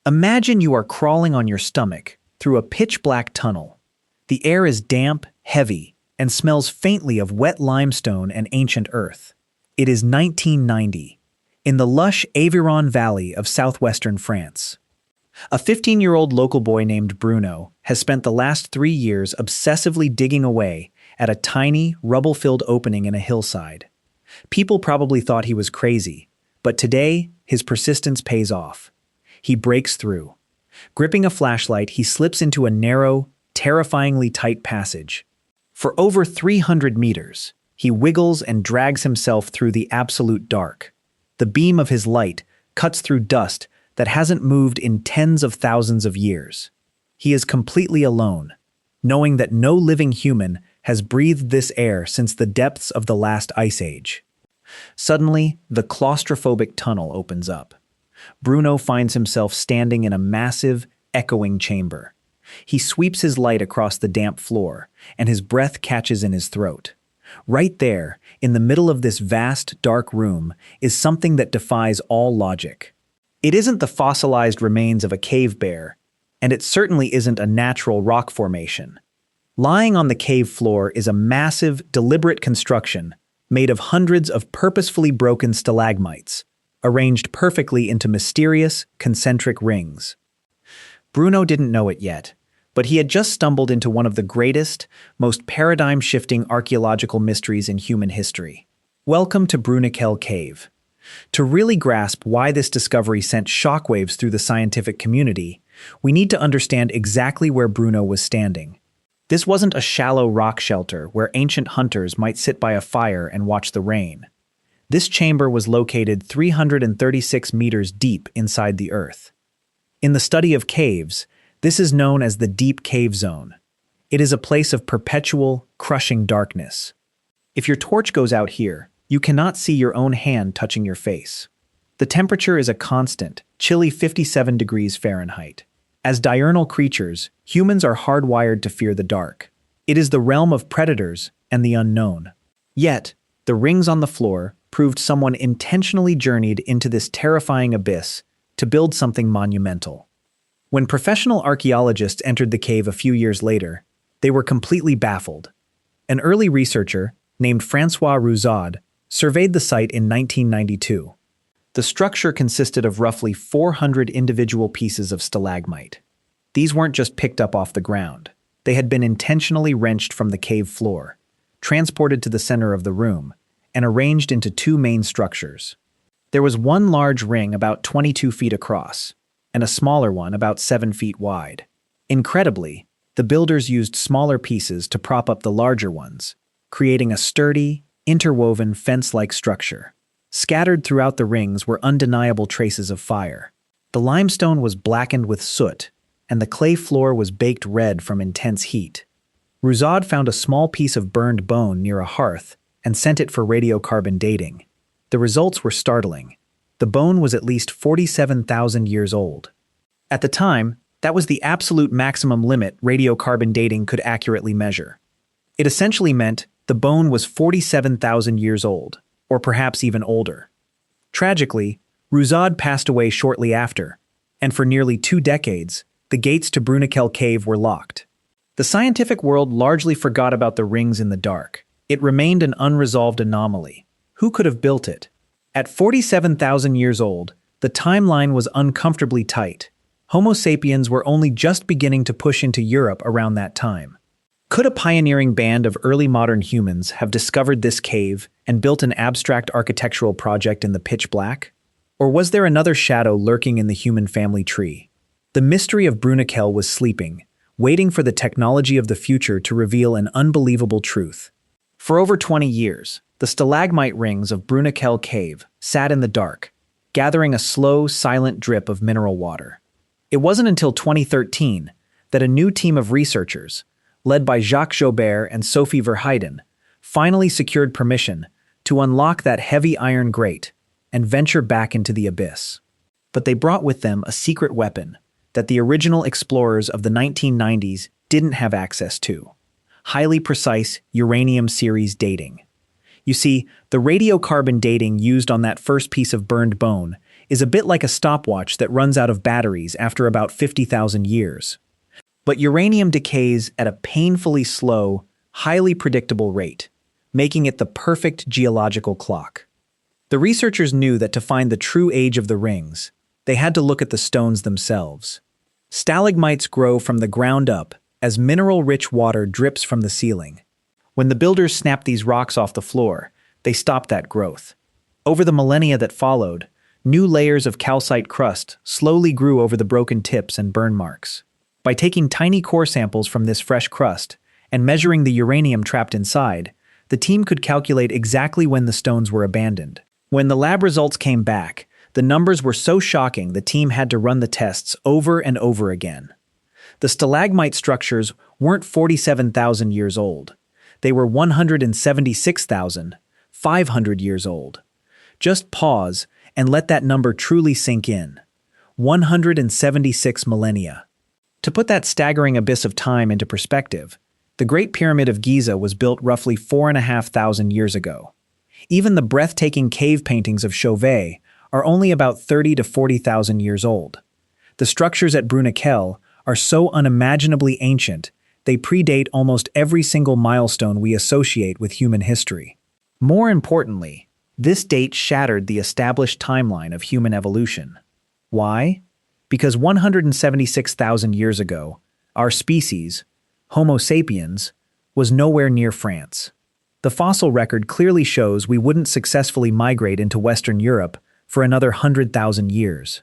Imagine you are crawling on your stomach through a pitch-black tunnel. The air is damp, heavy, and smells faintly of wet limestone and ancient earth. It is 1990, in the lush Aveyron Valley of southwestern France. A 15-year-old local boy named Bruno has spent the last 3 years obsessively digging away at a tiny, rubble-filled opening in a hillside. People probably thought he was crazy, but today, his persistence pays off. He breaks through. Gripping a flashlight, he slips into a narrow, terrifyingly tight passage. For over 300 meters, he wiggles and drags himself through the absolute dark. The beam of his light cuts through dust that hasn't moved in tens of thousands of years. He is completely alone, knowing that no living human has breathed this air since the depths of the last ice age. Suddenly, the claustrophobic tunnel opens up. Bruno finds himself standing in a massive, echoing chamber. He sweeps his light across the damp floor, and his breath catches in his throat. Right there, in the middle of this vast, dark room, is something that defies all logic. It isn't the fossilized remains of a cave bear, and it certainly isn't a natural rock formation. Lying on the cave floor is a massive, deliberate construction made of hundreds of purposefully broken stalagmites, arranged perfectly into mysterious, concentric rings. Bruno didn't know it yet, but he had just stumbled into one of the greatest, most paradigm-shifting archaeological mysteries in human history. Welcome to Bruniquel Cave. To really grasp why this discovery sent shockwaves through the scientific community, we need to understand exactly where Bruno was standing. This wasn't a shallow rock shelter where ancient hunters might sit by a fire and watch the rain. This chamber was located 336 meters deep inside the earth. In the study of caves, this is known as the deep cave zone. It is a place of perpetual, crushing darkness. If your torch goes out here, you cannot see your own hand touching your face. The temperature is a constant, chilly 57 degrees Fahrenheit. As diurnal creatures, humans are hardwired to fear the dark. It is the realm of predators and the unknown. Yet, the rings on the floor proved someone intentionally journeyed into this terrifying abyss to build something monumental. When professional archaeologists entered the cave a few years later, they were completely baffled. An early researcher, named Francois Rouzod, surveyed the site in 1992. The structure consisted of roughly 400 individual pieces of stalagmite. These weren't just picked up off the ground. They had been intentionally wrenched from the cave floor, transported to the center of the room, and arranged into 2 main structures. There was one large ring about 22 feet across, and a smaller one about 7 feet wide. Incredibly, the builders used smaller pieces to prop up the larger ones, creating a sturdy, interwoven fence-like structure. Scattered throughout the rings were undeniable traces of fire. The limestone was blackened with soot, and the clay floor was baked red from intense heat. Rouzod found a small piece of burned bone near a hearth and sent it for radiocarbon dating. The results were startling. The bone was at least 47,000 years old. At the time, that was the absolute maximum limit radiocarbon dating could accurately measure. It essentially meant the bone was 47,000 years old, or perhaps even older. Tragically, Rouzod passed away shortly after, and for nearly 2 decades, the gates to Bruniquel Cave were locked. The scientific world largely forgot about the rings in the dark. It remained an unresolved anomaly. Who could have built it? At 47,000 years old, the timeline was uncomfortably tight. Homo sapiens were only just beginning to push into Europe around that time. Could a pioneering band of early modern humans have discovered this cave and built an abstract architectural project in the pitch black? Or was there another shadow lurking in the human family tree? The mystery of Bruniquel was sleeping, waiting for the technology of the future to reveal an unbelievable truth. For over 20 years, the stalagmite rings of Bruniquel Cave sat in the dark, gathering a slow, silent drip of mineral water. It wasn't until 2013 that a new team of researchers, led by Jacques Joubert and Sophie Verheiden, finally secured permission to unlock that heavy iron grate and venture back into the abyss. But they brought with them a secret weapon that the original explorers of the 1990s didn't have access to: highly precise uranium series dating. You see, the radiocarbon dating used on that first piece of burned bone is a bit like a stopwatch that runs out of batteries after about 50,000 years. But uranium decays at a painfully slow, highly predictable rate, making it the perfect geological clock. The researchers knew that to find the true age of the rings, they had to look at the stones themselves. Stalagmites grow from the ground up as mineral-rich water drips from the ceiling. When the builders snapped these rocks off the floor, they stopped that growth. Over the millennia that followed, new layers of calcite crust slowly grew over the broken tips and burn marks. By taking tiny core samples from this fresh crust and measuring the uranium trapped inside, the team could calculate exactly when the stones were abandoned. When the lab results came back, the numbers were so shocking the team had to run the tests over and over again. The stalagmite structures weren't 47,000 years old. They were 176,500 years old. Just pause and let that number truly sink in. 176 millennia. To put that staggering abyss of time into perspective, the Great Pyramid of Giza was built roughly 4,500 years ago. Even the breathtaking cave paintings of Chauvet are only about 30 to 40,000 years old. The structures at Bruniquel are so unimaginably ancient, they predate almost every single milestone we associate with human history. More importantly, this date shattered the established timeline of human evolution. Why? Because 176,000 years ago, our species, Homo sapiens, was nowhere near France. The fossil record clearly shows we wouldn't successfully migrate into Western Europe for another 100,000 years.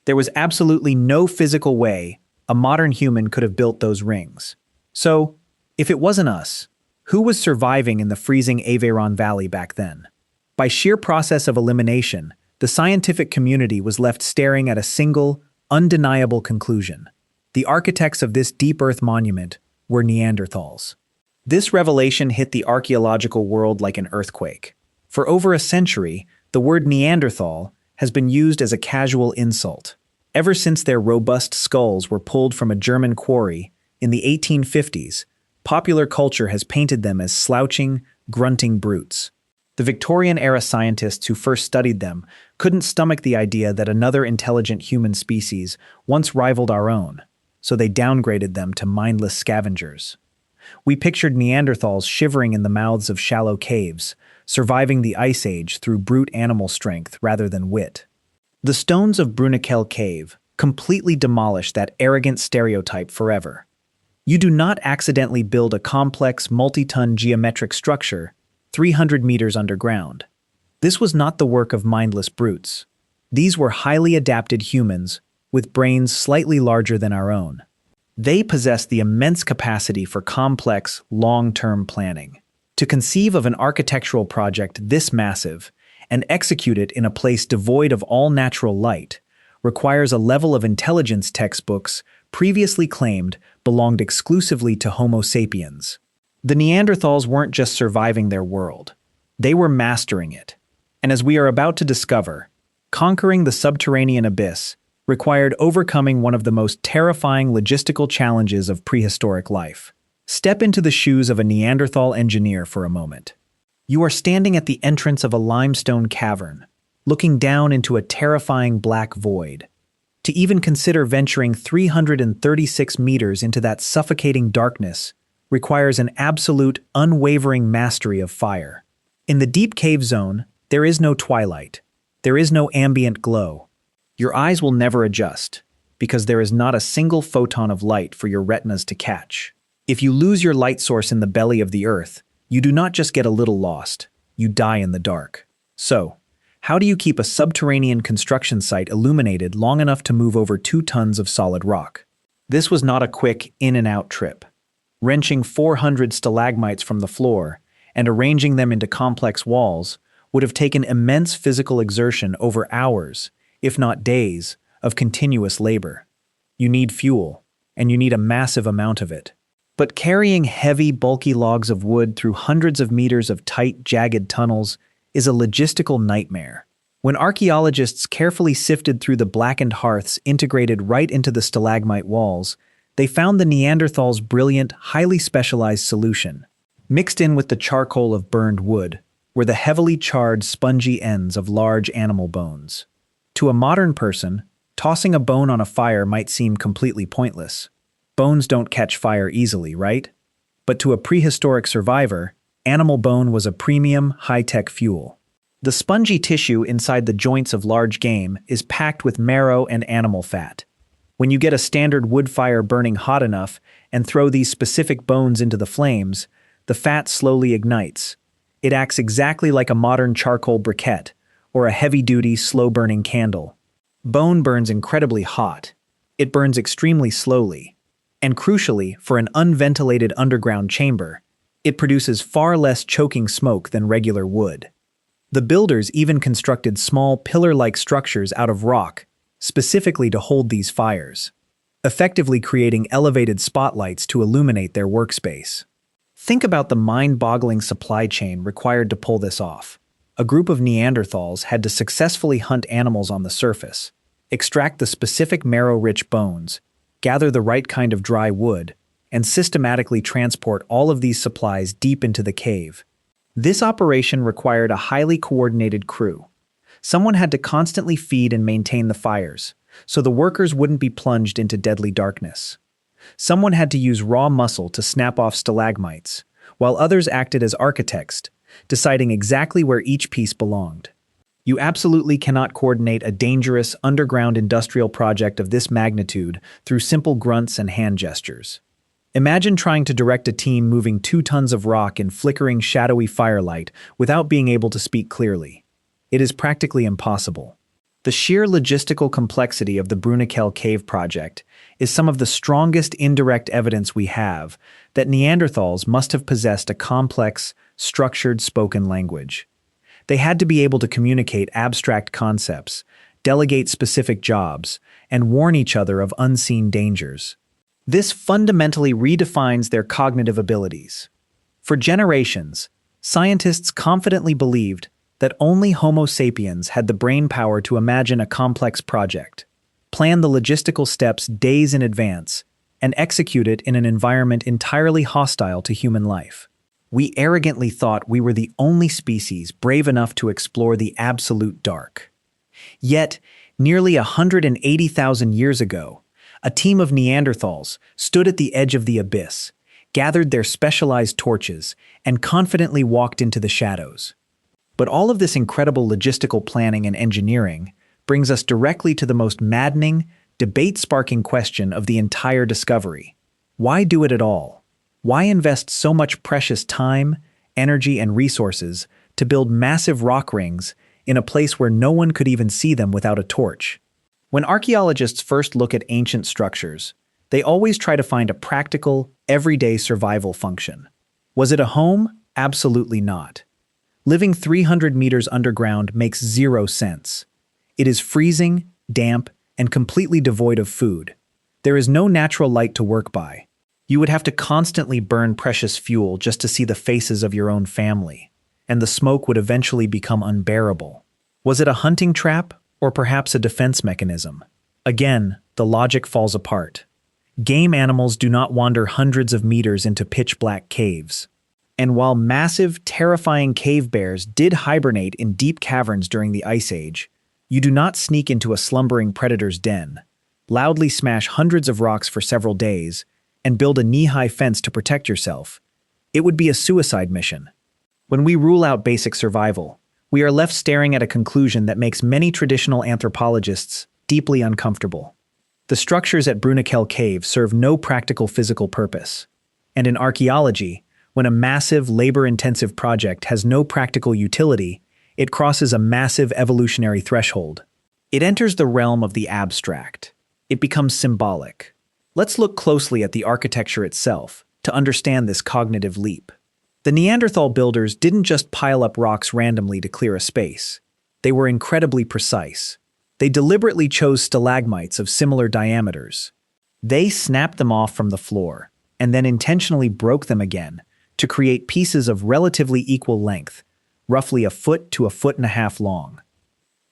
There was absolutely no physical way a modern human could have built those rings. So, if it wasn't us, who was surviving in the freezing Aveyron Valley back then? By sheer process of elimination, the scientific community was left staring at a single, undeniable conclusion. The architects of this deep earth monument were Neanderthals. This revelation hit the archaeological world like an earthquake. For over a century, the word Neanderthal has been used as a casual insult. Ever since their robust skulls were pulled from a German quarry in the 1850s, popular culture has painted them as slouching, grunting brutes. The Victorian-era scientists who first studied them couldn't stomach the idea that another intelligent human species once rivaled our own, so they downgraded them to mindless scavengers. We pictured Neanderthals shivering in the mouths of shallow caves, surviving the Ice Age through brute animal strength rather than wit. The stones of Bruniquel Cave completely demolished that arrogant stereotype forever. You do not accidentally build a complex, multi-ton geometric structure 300 meters underground. This was not the work of mindless brutes. These were highly adapted humans with brains slightly larger than our own. They possessed the immense capacity for complex, long-term planning. To conceive of an architectural project this massive and execute it in a place devoid of all natural light requires a level of intelligence textbooks previously claimed belonged exclusively to Homo sapiens. The Neanderthals weren't just surviving their world, they were mastering it. And as we are about to discover, conquering the subterranean abyss required overcoming one of the most terrifying logistical challenges of prehistoric life. Step into the shoes of a Neanderthal engineer for a moment. You are standing at the entrance of a limestone cavern, looking down into a terrifying black void. To even consider venturing 336 meters into that suffocating darkness requires an absolute, unwavering mastery of fire. In the deep cave zone, there is no twilight. There is no ambient glow. Your eyes will never adjust, because there is not a single photon of light for your retinas to catch. If you lose your light source in the belly of the earth, you do not just get a little lost, you die in the dark. So, how do you keep a subterranean construction site illuminated long enough to move over 2 tons of solid rock? This was not a quick in-and-out trip. Wrenching 400 stalagmites from the floor and arranging them into complex walls would have taken immense physical exertion over hours, if not days, of continuous labor. You need fuel, and you need a massive amount of it. But carrying heavy, bulky logs of wood through hundreds of meters of tight, jagged tunnels is a logistical nightmare. When archaeologists carefully sifted through the blackened hearths integrated right into the stalagmite walls, they found the Neanderthals' brilliant, highly specialized solution. Mixed in with the charcoal of burned wood were the heavily charred, spongy ends of large animal bones. To a modern person, tossing a bone on a fire might seem completely pointless. Bones don't catch fire easily, right? But to a prehistoric survivor, animal bone was a premium, high-tech fuel. The spongy tissue inside the joints of large game is packed with marrow and animal fat. When you get a standard wood fire burning hot enough and throw these specific bones into the flames, the fat slowly ignites. It acts exactly like a modern charcoal briquette or a heavy-duty, slow-burning candle. Bone burns incredibly hot. It burns extremely slowly. And crucially, for an unventilated underground chamber, it produces far less choking smoke than regular wood. The builders even constructed small pillar-like structures out of rock, specifically to hold these fires, effectively creating elevated spotlights to illuminate their workspace. Think about the mind-boggling supply chain required to pull this off. A group of Neanderthals had to successfully hunt animals on the surface, extract the specific marrow-rich bones, gather the right kind of dry wood, and systematically transport all of these supplies deep into the cave. This operation required a highly coordinated crew. Someone had to constantly feed and maintain the fires, so the workers wouldn't be plunged into deadly darkness. Someone had to use raw muscle to snap off stalagmites, while others acted as architects, deciding exactly where each piece belonged. You absolutely cannot coordinate a dangerous, underground industrial project of this magnitude through simple grunts and hand gestures. Imagine trying to direct a team moving 2 tons of rock in flickering, shadowy firelight without being able to speak clearly. It is practically impossible. The sheer logistical complexity of the Bruniquel Cave project is some of the strongest indirect evidence we have that Neanderthals must have possessed a complex, structured spoken language. They had to be able to communicate abstract concepts, delegate specific jobs, and warn each other of unseen dangers. This fundamentally redefines their cognitive abilities. For generations, scientists confidently believed that only Homo sapiens had the brainpower to imagine a complex project, plan the logistical steps days in advance, and execute it in an environment entirely hostile to human life. We arrogantly thought we were the only species brave enough to explore the absolute dark. Yet, nearly 180,000 years ago, a team of Neanderthals stood at the edge of the abyss, gathered their specialized torches, and confidently walked into the shadows. But all of this incredible logistical planning and engineering brings us directly to the most maddening, debate-sparking question of the entire discovery. Why do it at all? Why invest so much precious time, energy, and resources to build massive rock rings in a place where no one could even see them without a torch? When archaeologists first look at ancient structures, they always try to find a practical, everyday survival function. Was it a home? Absolutely not. Living 300 meters underground makes zero sense. It is freezing, damp, and completely devoid of food. There is no natural light to work by. You would have to constantly burn precious fuel just to see the faces of your own family, and the smoke would eventually become unbearable. Was it a hunting trap, or perhaps a defense mechanism? Again, the logic falls apart. Game animals do not wander hundreds of meters into pitch-black caves. And while massive, terrifying cave bears did hibernate in deep caverns during the Ice Age, you do not sneak into a slumbering predator's den, loudly smash hundreds of rocks for several days, and build a knee-high fence to protect yourself. It would be a suicide mission. When we rule out basic survival, we are left staring at a conclusion that makes many traditional anthropologists deeply uncomfortable. The structures at Bruniquel Cave serve no practical physical purpose. And in archaeology, when a massive, labor-intensive project has no practical utility, it crosses a massive evolutionary threshold. It enters the realm of the abstract. It becomes symbolic. Let's look closely at the architecture itself to understand this cognitive leap. The Neanderthal builders didn't just pile up rocks randomly to clear a space. They were incredibly precise. They deliberately chose stalagmites of similar diameters. They snapped them off from the floor, and then intentionally broke them again to create pieces of relatively equal length, roughly a foot to a foot and a half long.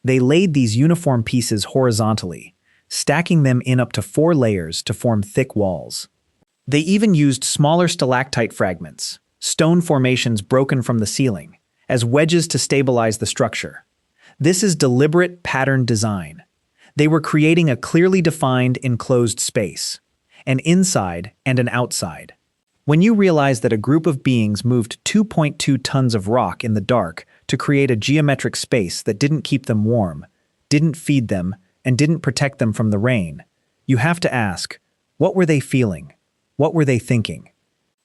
They laid these uniform pieces horizontally, stacking them in up to 4 layers to form thick walls. They even used smaller stalactite fragments, stone formations broken from the ceiling, as wedges to stabilize the structure. This is deliberate pattern design. They were creating a clearly defined enclosed space, an inside and an outside. When you realize that a group of beings moved 2.2 tons of rock in the dark to create a geometric space that didn't keep them warm, didn't feed them, and didn't protect them from the rain, you have to ask, what were they feeling? What were they thinking?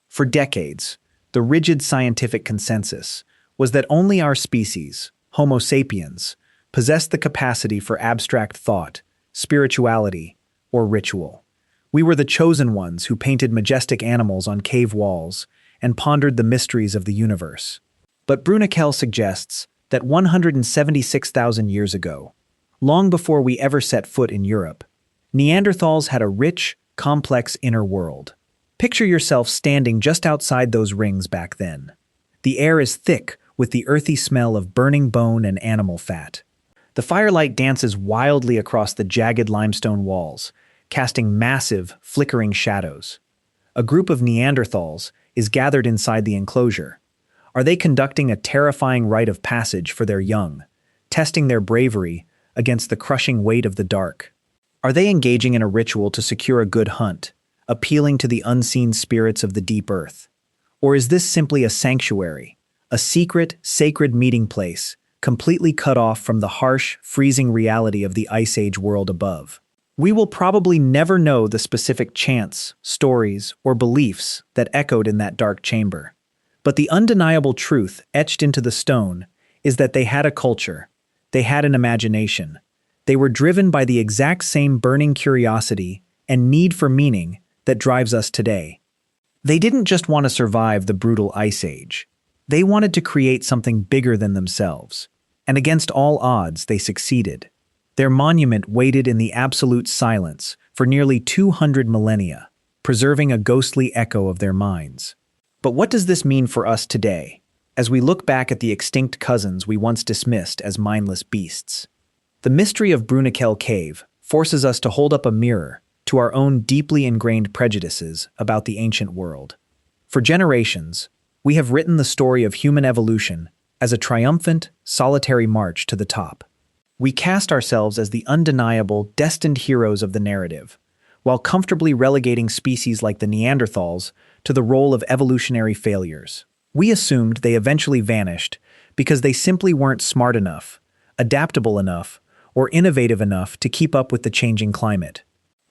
For decades, the rigid scientific consensus was that only our species, Homo sapiens, possessed the capacity for abstract thought, spirituality, or ritual. We were the chosen ones who painted majestic animals on cave walls and pondered the mysteries of the universe. But Bruniquel suggests that 176,000 years ago, long before we ever set foot in Europe, Neanderthals had a rich, complex inner world. Picture yourself standing just outside those rings back then. The air is thick with the earthy smell of burning bone and animal fat. The firelight dances wildly across the jagged limestone walls, casting massive, flickering shadows. A group of Neanderthals is gathered inside the enclosure. Are they conducting a terrifying rite of passage for their young, testing their bravery against the crushing weight of the dark? Are they engaging in a ritual to secure a good hunt, appealing to the unseen spirits of the deep earth? Or is this simply a sanctuary, a secret, sacred meeting place, completely cut off from the harsh, freezing reality of the Ice Age world above? We will probably never know the specific chants, stories, or beliefs that echoed in that dark chamber. But the undeniable truth etched into the stone is that they had a culture, they had an imagination. They were driven by the exact same burning curiosity and need for meaning that drives us today. They didn't just want to survive the brutal Ice Age. They wanted to create something bigger than themselves. And against all odds, they succeeded. Their monument waited in the absolute silence for nearly 200 millennia, preserving a ghostly echo of their minds. But what does this mean for us today, as we look back at the extinct cousins we once dismissed as mindless beasts? The mystery of Bruniquel Cave forces us to hold up a mirror to our own deeply ingrained prejudices about the ancient world. For generations, we have written the story of human evolution as a triumphant, solitary march to the top. We cast ourselves as the undeniable, destined heroes of the narrative, while comfortably relegating species like the Neanderthals to the role of evolutionary failures. We assumed they eventually vanished because they simply weren't smart enough, adaptable enough, or innovative enough to keep up with the changing climate.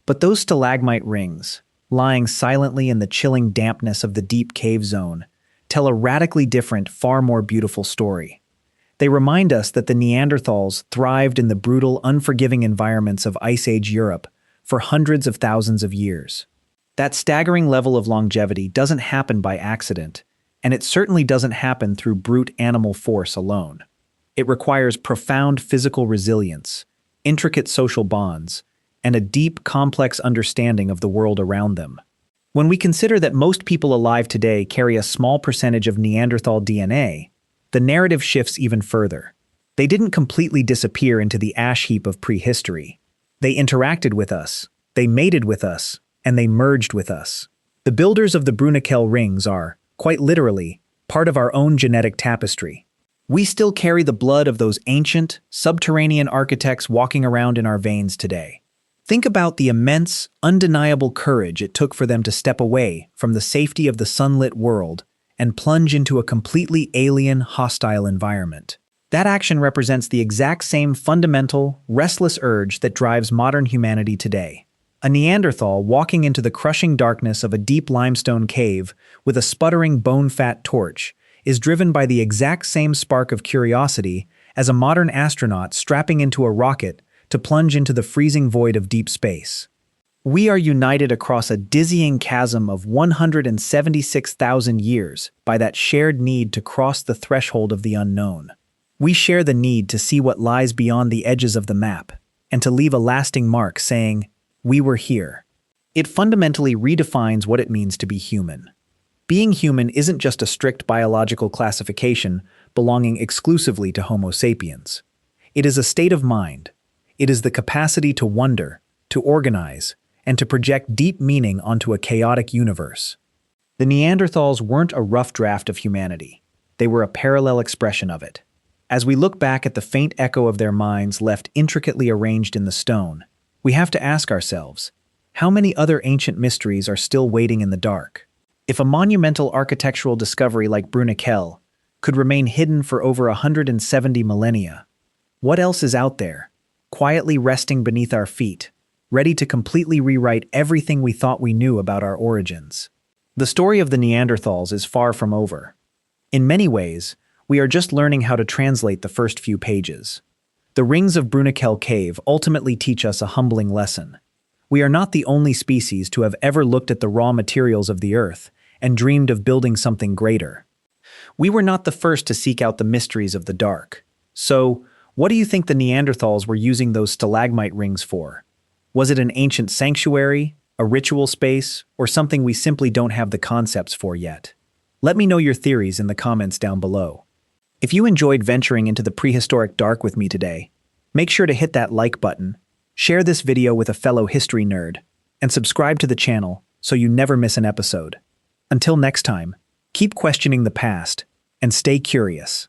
But those stalagmite rings, lying silently in the chilling dampness of the deep cave zone, tell a radically different, far more beautiful story. They remind us that the Neanderthals thrived in the brutal, unforgiving environments of Ice Age Europe for hundreds of thousands of years. That staggering level of longevity doesn't happen by accident, and it certainly doesn't happen through brute animal force alone. It requires profound physical resilience, intricate social bonds, and a deep, complex understanding of the world around them. When we consider that most people alive today carry a small percentage of Neanderthal DNA, the narrative shifts even further. They didn't completely disappear into the ash heap of prehistory. They interacted with us, they mated with us, and they merged with us. The builders of the Bruniquel rings are, quite literally, part of our own genetic tapestry. We still carry the blood of those ancient, subterranean architects walking around in our veins today. Think about the immense, undeniable courage it took for them to step away from the safety of the sunlit world and plunge into a completely alien, hostile environment. That action represents the exact same fundamental, restless urge that drives modern humanity today. A Neanderthal walking into the crushing darkness of a deep limestone cave with a sputtering bone-fat torch is driven by the exact same spark of curiosity as a modern astronaut strapping into a rocket to plunge into the freezing void of deep space. We are united across a dizzying chasm of 176,000 years by that shared need to cross the threshold of the unknown. We share the need to see what lies beyond the edges of the map, and to leave a lasting mark saying, "We were here." It fundamentally redefines what it means to be human. Being human isn't just a strict biological classification belonging exclusively to Homo sapiens. It is a state of mind. It is the capacity to wonder, to organize, and to project deep meaning onto a chaotic universe. The Neanderthals weren't a rough draft of humanity. They were a parallel expression of it. As we look back at the faint echo of their minds left intricately arranged in the stone, we have to ask ourselves, how many other ancient mysteries are still waiting in the dark? If a monumental architectural discovery like Bruniquel could remain hidden for over 170 millennia, what else is out there, quietly resting beneath our feet, ready to completely rewrite everything we thought we knew about our origins? The story of the Neanderthals is far from over. In many ways, we are just learning how to translate the first few pages. The rings of Bruniquel Cave ultimately teach us a humbling lesson. We are not the only species to have ever looked at the raw materials of the earth and dreamed of building something greater. We were not the first to seek out the mysteries of the dark. So, what do you think the Neanderthals were using those stalagmite rings for? Was it an ancient sanctuary, a ritual space, or something we simply don't have the concepts for yet? Let me know your theories in the comments down below. If you enjoyed venturing into the prehistoric dark with me today, make sure to hit that like button, share this video with a fellow history nerd, and subscribe to the channel so you never miss an episode. Until next time, keep questioning the past and stay curious.